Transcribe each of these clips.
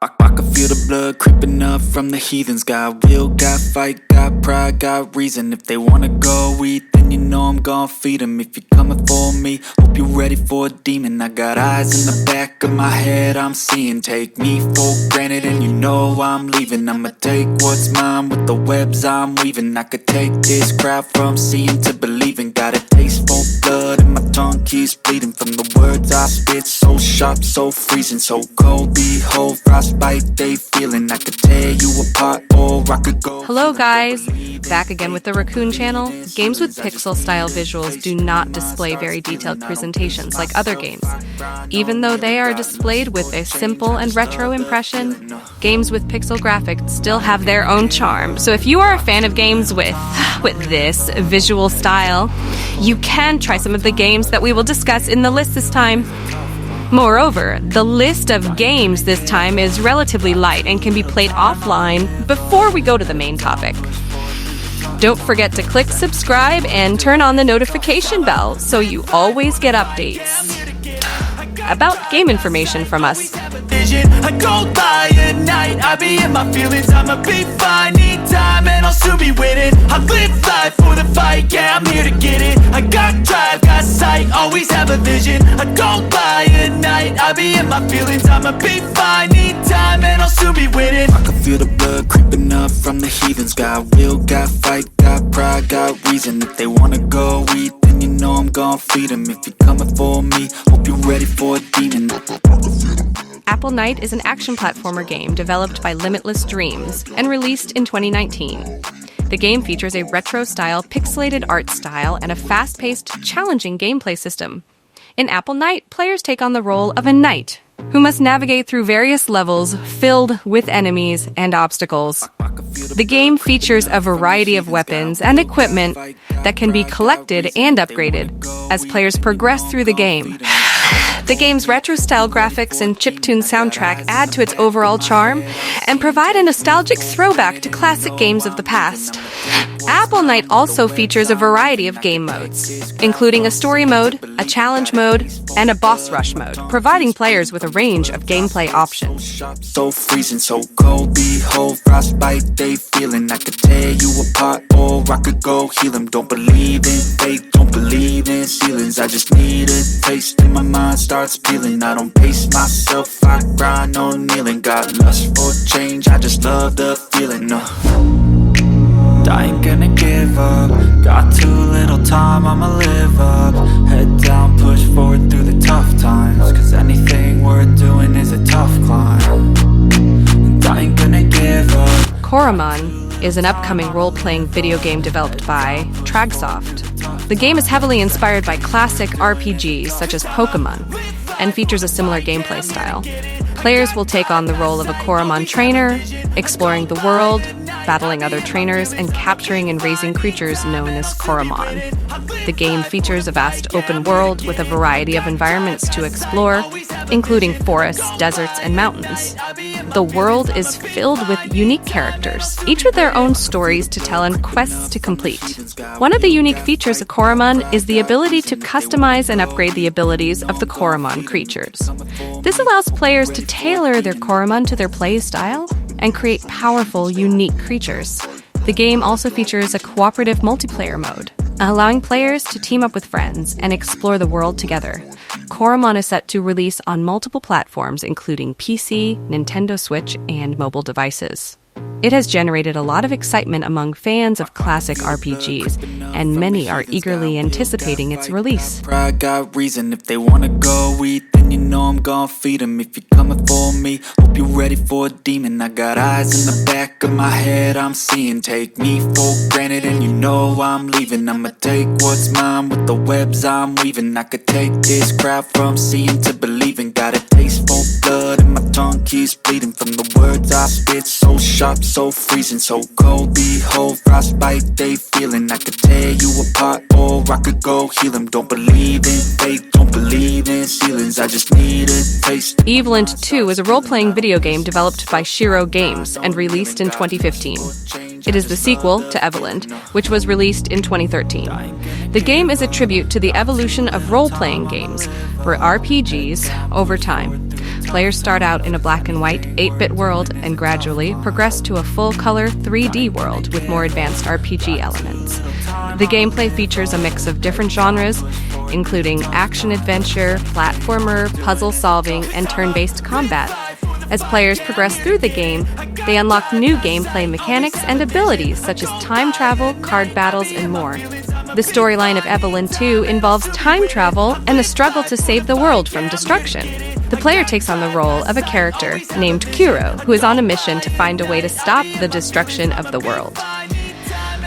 I can feel the blood creeping up from the heathens. Got will, got fight, got pride, got reason. If they wanna go eat, then you know I'm gon' feed them. If you're coming for me, hope you're ready for a demon. I got eyes in the back of my head, I'm seeing. Take me for granted and you know I'm leaving. I'ma take what's mine with the webs I'm weaving. I could take this crowd from seeing to believing. Got a taste for blood and my tongue keeps bleeding. From the words I spit, so sharp, so freezing, so cold. Behold, frostbite they feeling. I could tear you apart or I could go. Hello guys, back again with the Raccoon channel. Games with pixel style visuals do not display very detailed presentations like other games. Even though they are displayed with a simple and retro impression, games with pixel graphics still have their own charm. So if you are a fan of games with this visual style, you can try some of the games that we will discuss in the list this time. Moreover, the list of games this time is relatively light and can be played offline before we go to the main topic. Don't forget to click subscribe and turn on the notification bell so you always get updates about game information from us. I go by at night, I be in my feelings, I'ma be fine. Need time and I'll soon be winning. I live life for the fight, yeah, I'm here to get it. I got drive, got sight, always have a vision. I go by at night, I be in my feelings, I'ma be fine. Need time and I'll soon be winning. I can feel the blood creeping up from the heathens. Got will, got fight, got pride, got reason. If they wanna go eat, then you know I'm gon' feed them. If you're coming for me, hope you're ready for a demon. Apple Night is an action platformer game developed by Limitless Dreams and released in 2019. The game features a retro-style pixelated art style and a fast-paced, challenging gameplay system. In Apple Night, players take on the role of a knight who must navigate through various levels filled with enemies and obstacles. The game features a variety of weapons and equipment that can be collected and upgraded as players progress through the game. The game's retro-style graphics and chiptune soundtrack add to its overall charm and provide a nostalgic throwback to classic games of the past. Apple Night also features a variety of game modes, including a story mode, a challenge mode, and a boss rush mode, providing players with a range of gameplay options. So freezing, so cold, behold, frostbite they feeling. I could tear you apart or I could go heal them. Don't believe in fate, don't believe in ceilings. I just need a taste and my mind starts peeling. I don't pace myself, I grind on kneeling. Got lust for change, I just love the feeling. I ain't gonna give up. Got too little time, I'ma live up. Head down, push forward through the tough times. Cause anything worth doing is a tough climb. And I ain't gonna give up. Coromon is an upcoming role-playing video game developed by Tragsoft. The game is heavily inspired by classic RPGs such as Pokemon and features a similar gameplay style. Players will take on the role of a Coromon trainer, exploring the world, battling other trainers, and capturing and raising creatures known as Coromon. The game features a vast open world with a variety of environments to explore, including forests, deserts, and mountains. The world is filled with unique characters, each with their own stories to tell and quests to complete. One of the unique features of Coromon is the ability to customize and upgrade the abilities of the Coromon creatures. This allows players to tailor their Coromon to their play style and create powerful, unique creatures. The game also features a cooperative multiplayer mode, allowing players to team up with friends and explore the world together. Coromon is set to release on multiple platforms, including PC, Nintendo Switch, and mobile devices. It has generated a lot of excitement among fans of classic RPGs, and many are eagerly anticipating its release. Pride got reason. If they wanna go eat, then you know I'm gon' feed them. If you're coming for me, hope you're ready for a demon. I got eyes in the back of my head, I'm seeing. Take me for granted and you know I'm leaving. I'ma take what's mine with the webs I'm weaving. I could take this crowd from seeing to believing. Got a taste for blood and my tongue keeps bleeding. From the words I spit, so sharp, so freezing, so cold, behold, frostbite they feeling. I could tear you apart or I could go heal them. Don't believe in fate, don't believe in ceilings. I just need a taste. Evoland 2 is a role-playing video game developed by Shiro Games and released in 2015. It is the sequel to Evoland, which was released in 2013. The game is a tribute to the evolution of role-playing games, or RPGs, over time. Players start out in a black and white 8-bit world and gradually progress to a full-color 3D world with more advanced RPG elements. The gameplay features a mix of different genres, including action-adventure, platformer, puzzle-solving, and turn-based combat. As players progress through the game, they unlock new gameplay mechanics and abilities such as time travel, card battles, and more. The storyline of Evoland 2 involves time travel and the struggle to save the world from destruction. The player takes on the role of a character named Kuro, who is on a mission to find a way to stop the destruction of the world.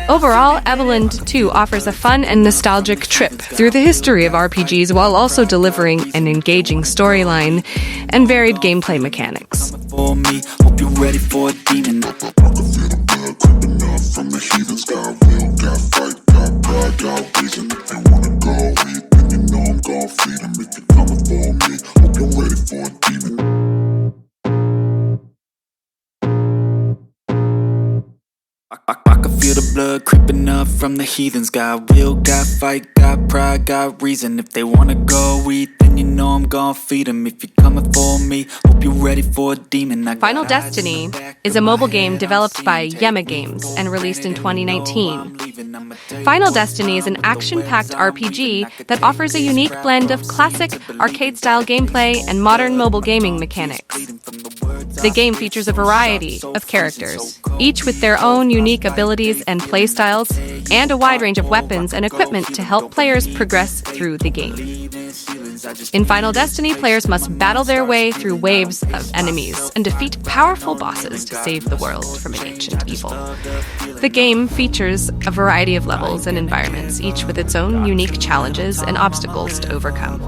Overall, Evoland 2 offers a fun and nostalgic trip through the history of RPGs while also delivering an engaging storyline and varied gameplay mechanics. For me, hope you're ready for a demon. I can feel the blood creeping up from the heathens. Got will, got fight, got pride, got reason. If they wanna go eat, then you know I'm gon' feed them. If you're coming for me, hope you're ready for a demon. I can feel the blood creeping up from the heathens. Got will, got fight, got pride, got reason. If they wanna go eat, then you know I'm gon' feed them. If you're coming for me, hope you're ready for a demon. Final Destiny is a mobile game developed by Yema Games and released in 2019. Final Destiny is an action-packed RPG that offers a unique blend of classic arcade-style gameplay and modern mobile gaming mechanics. The game features a variety of characters, each with their own unique abilities and playstyles, and a wide range of weapons and equipment to help players progress through the game. In Final Destiny, players must battle their way through waves of enemies and defeat powerful bosses to save the world from an ancient evil. The game features a variety of levels and environments, each with its own unique challenges and obstacles to overcome.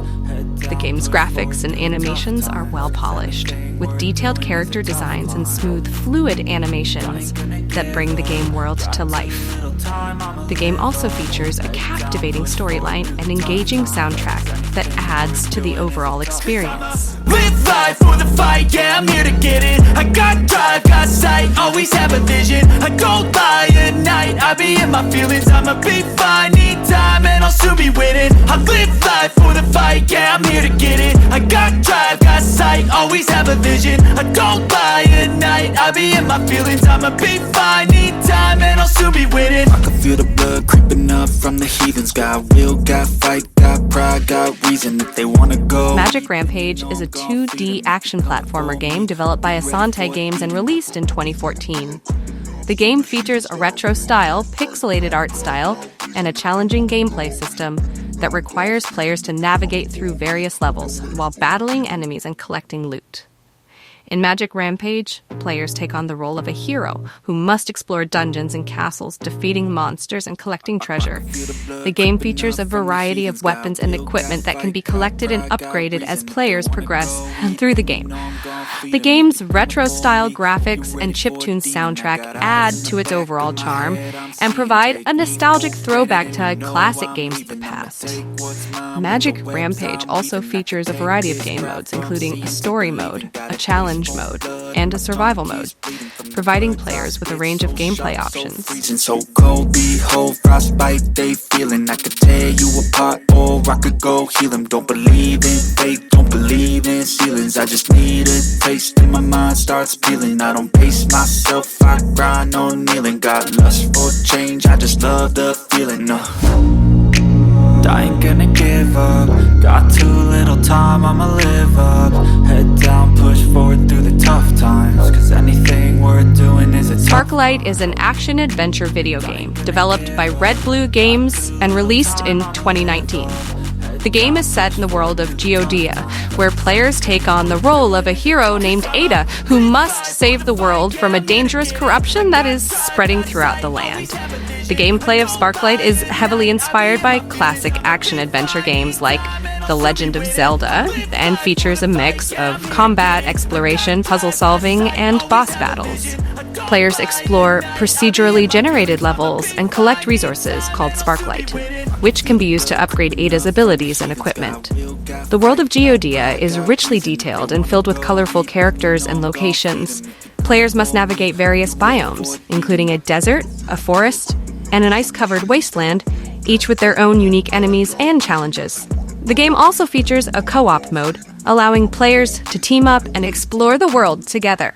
The game's graphics and animations are well polished, with detailed character designs and smooth, fluid animations that bring the game world to life. The game also features a captivating storyline and engaging soundtrack that adds to the overall experience. Live life for the fight, yeah, I'm here to get it. I got drive, got sight, always have a vision. I don't lie at night, I be in my feelings. I'ma be fine, need time, and I'll soon be winning. I live life for the fight, yeah, I'm here to get it. I got drive, got sight, always have a vision. I don't lie at night, I be in my feelings. I'ma be fine, need time, and I'll soon be winning. I can feel the blood creeping up from the heathens. Got will, got fight, got pride, got reason. If they wanna go. Magic Rampage is a 2D action platformer game developed by Asante Games and released in 2014. The game features a retro-style, pixelated art style, and a challenging gameplay system that requires players to navigate through various levels while battling enemies and collecting loot. In Magic Rampage, players take on the role of a hero who must explore dungeons and castles, defeating monsters and collecting treasure. The game features a variety of weapons and equipment that can be collected and upgraded as players progress through the game. The game's retro-style graphics and chiptune soundtrack add to its overall charm and provide a nostalgic throwback to classic games of the past. Magic Rampage also features a variety of game modes, including a story mode, a challenge mode, and a survival mode, providing players with a range of gameplay options. So cold, behold, frostbite they feeling. I could tear you apart or I could go heal them. Don't believe in fate, don't believe in ceilings. I just need a taste and my mind starts peeling. I don't pace myself, I grind on kneeling. Got lust for change, I just love the feeling. I ain't gonna give up. Got too little time, I'ma live up. Head down, push forward through the tough times. Cause anything worth doing is a Sparklite is an action-adventure video game developed by Red Blue Games and released in 2019. The game is set in the world of Geodia, where players take on the role of a hero named Ada, who must save the world from a dangerous corruption that is spreading throughout the land. The gameplay of Sparklite is heavily inspired by classic action-adventure games like The Legend of Zelda, and features a mix of combat, exploration, puzzle-solving, and boss battles. Players explore procedurally generated levels and collect resources called Sparklite, which can be used to upgrade Ada's abilities and equipment. The world of Geodia is richly detailed and filled with colorful characters and locations. Players must navigate various biomes, including a desert, a forest, and an ice-covered wasteland, each with their own unique enemies and challenges. The game also features a co-op mode, allowing players to team up and explore the world together.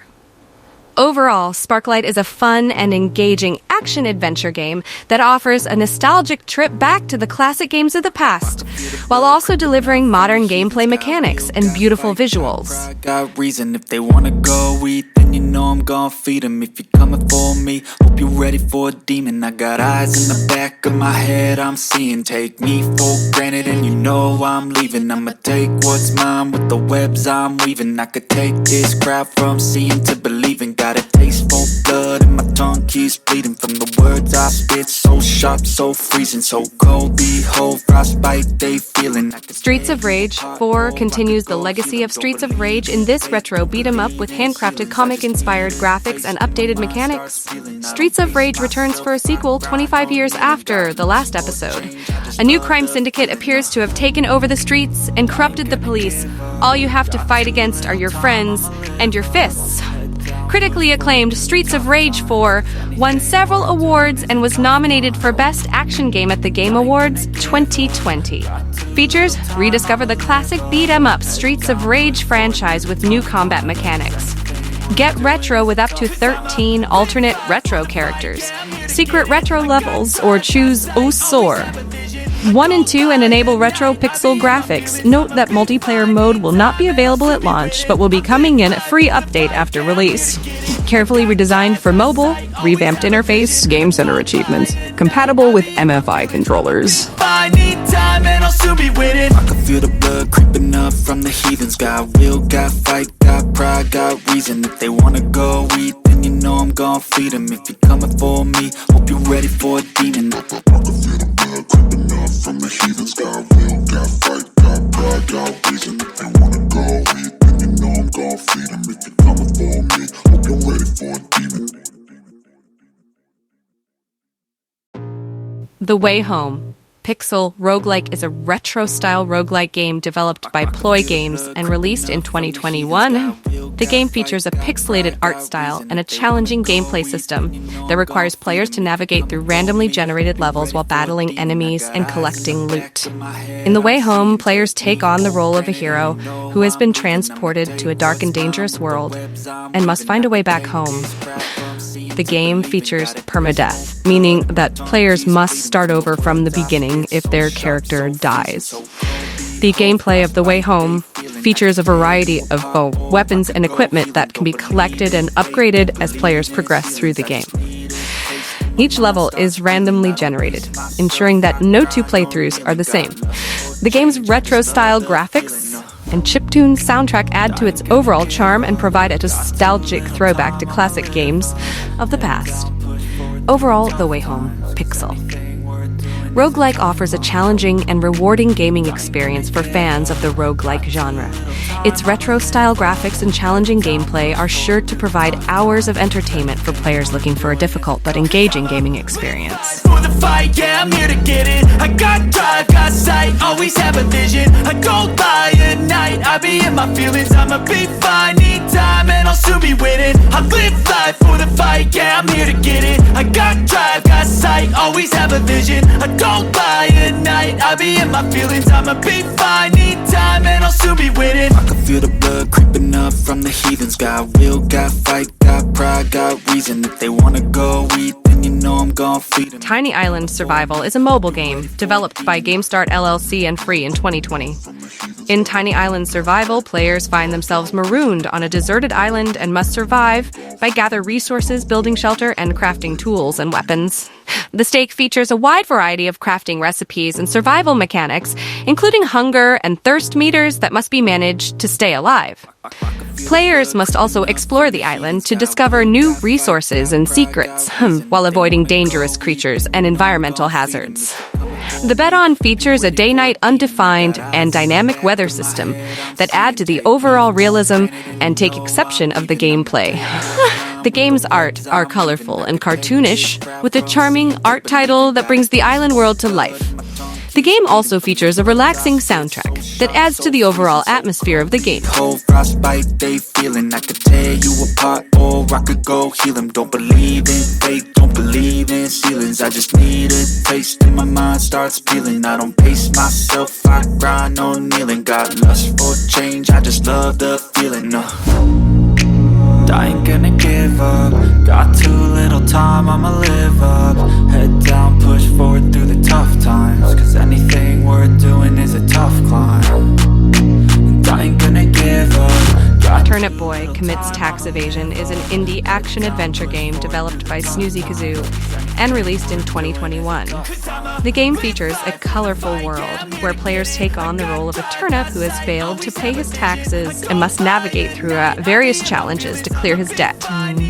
Overall, Sparklite is a fun and engaging action-adventure game that offers a nostalgic trip back to the classic games of the past, while also delivering modern gameplay mechanics and beautiful visuals. I got reason if they wanna go eat, then you know I'm gon' feed 'em. If you're coming for me, hope you're ready for a demon. I got eyes in the back of my head, I'm seeing. Take me for granted and you know I'm leaving. I'ma take what's mine with the webs I'm weaving. I could take this crowd from seeing to believing. Got a taste for blood and my tongue keeps bleeding from the words I spit. So sharp, so freezing, so cold. Behold, frostbite they feeling. Streets of Rage 4 continues the legacy of Streets of Rage in this retro beat-em-up with handcrafted comic-inspired graphics and updated mechanics. Streets of Rage returns for a sequel 25 years after the last episode. A new crime syndicate appears to have taken over the streets and corrupted the police. All you have to fight against are your friends and your fists. Critically acclaimed, Streets of Rage 4 won several awards and was nominated for Best Action Game at the Game Awards 2020. Features: rediscover the classic beat-em-up Streets of Rage franchise with new combat mechanics. Get retro with up to 13 alternate retro characters, secret retro levels, or choose Au Sort. 1 and 2 and enable retro pixel graphics. Note that multiplayer mode will not be available at launch, but will be coming in a free update after release. Carefully redesigned for mobile, revamped interface, Game Center achievements, compatible with MFI controllers. I need time and I'll soon be winning. I can feel the blood creeping up from the heathens. Got will, got fight, got pride, got reason. If they wanna go eat, then you know I'm gon' feed 'em. If you're coming for me, hope you're ready for a demon. I can feel the blood creeping up from the heathens. Got will, got fight, got pride, got reason. If they wanna go eat, then you know I'm gon' feed 'em. If you're coming for me, hope you're ready for a demon. The Way Home. Pixel Roguelike is a retro-style roguelike game developed by Ploy Games and released in 2021. The game features a pixelated art style and a challenging gameplay system that requires players to navigate through randomly generated levels while battling enemies and collecting loot. In The Way Home, players take on the role of a hero who has been transported to a dark and dangerous world and must find a way back home. The game features permadeath, meaning that players must start over from the beginning if their character dies. The gameplay of The Way Home features a variety of both weapons and equipment that can be collected and upgraded as players progress through the game. Each level is randomly generated, ensuring that no two playthroughs are the same. The game's retro-style graphics and chiptune soundtrack add to its overall charm and provide a nostalgic throwback to classic games of the past. Overall, The Way Home, Pixel. Roguelike offers a challenging and rewarding gaming experience for fans of the roguelike genre. Its retro-style graphics and challenging gameplay are sure to provide hours of entertainment for players looking for a difficult but engaging gaming experience. For the fight, yeah, I'm here to get it. I got drive, got sight, always have a vision. I don't lie at night, I be in my feelings. I'ma be fine, need time and I'll soon be winning. I live life for the fight, yeah, I'm here to get it. I got drive, got sight, always have a vision. I don't lie at night, I be in my feelings. I'ma be fine, need time and I'll soon be winning. I can feel the blood creeping up from the heathens. Got will, got fight, got pride, got reason. If they wanna go eat, then you know I'm gon' feed 'em. Tiny Island Survival is a mobile game developed by GameStart LLC and free in 2020. In Tiny Island Survival, players find themselves marooned on a deserted island and must survive by gather resources, building shelter, and crafting tools and weapons. The stake features a wide variety of crafting recipes and survival mechanics, including hunger and thirst meters that must be managed to stay alive. Players must also explore the island to discover new resources and secrets, while avoiding dangerous creatures and environmental hazards. The bet-on features a day-night undefined and dynamic weather system that add to the overall realism and take exception of the gameplay. The game's art are colorful and cartoonish, with a charming art title that brings the island world to life. The game also features a relaxing soundtrack that adds to the overall atmosphere of the game. Whole frostbite, they feeling I could tear you apart, or I could go heal them. Don't believe in fate, don't believe in ceilings. I just need a taste and my mind starts peeling. I don't pace myself, I grind on kneeling. Got lust for change, I just love the feeling. I ain't gonna give up. Got too little time, I'ma live up. Head down, push forward through the tough times, 'cause anything worth doing is a tough climb. And I ain't gonna give up. Turnip Boy Commits Tax Evasion is an indie action-adventure game developed by Snoozy Kazoo and released in 2021. The game features a colorful world where players take on the role of a turnip who has failed to pay his taxes and must navigate through various challenges to clear his debt.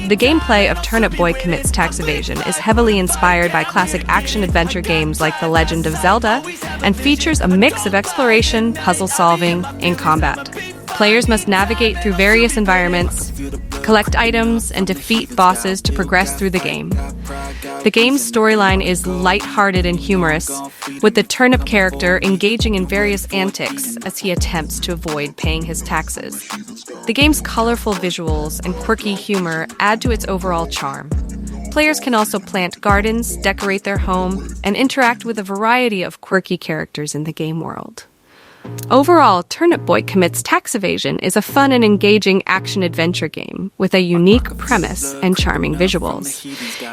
The gameplay of Turnip Boy Commits Tax Evasion is heavily inspired by classic action-adventure games like The Legend of Zelda and features a mix of exploration, puzzle solving, and combat. Players must navigate through various environments, collect items, and defeat bosses to progress through the game. The game's storyline is lighthearted and humorous, with the turnip character engaging in various antics as he attempts to avoid paying his taxes. The game's colorful visuals and quirky humor add to its overall charm. Players can also plant gardens, decorate their home, and interact with a variety of quirky characters in the game world. Overall, Turnip Boy Commits Tax Evasion is a fun and engaging action-adventure game with a unique premise and charming visuals.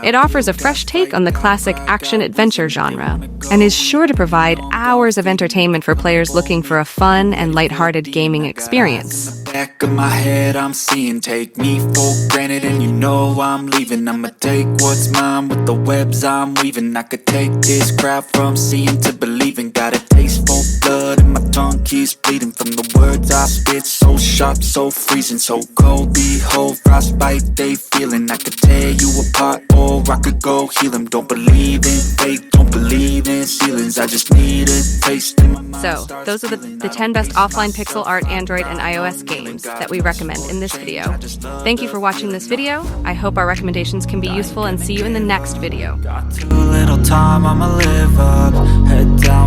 It offers a fresh take on the classic action-adventure genre and is sure to provide hours of entertainment for players looking for a fun and lighthearted gaming experience. Back of my head, I'm seeing, take me for granted, and you know I'm leaving. I'ma take what's mine with the webs I'm weaving. I could take this crowd from seeing to believing. Got a taste for blood and my tongue keeps bleeding from the words I spit. So sharp, so freezing, so cold. Behold, frostbite, they feeling. I could tear you apart, or I could go heal them. Don't believe in fate, don't believe in ceilings. I just need a taste in my mind. So, those are the 10 best offline pixel art Android and iOS games that we recommend in this video. Thank you for watching this video. I hope our recommendations can be useful, and see you in the next video. Got too little time, I'ma live up. Head down,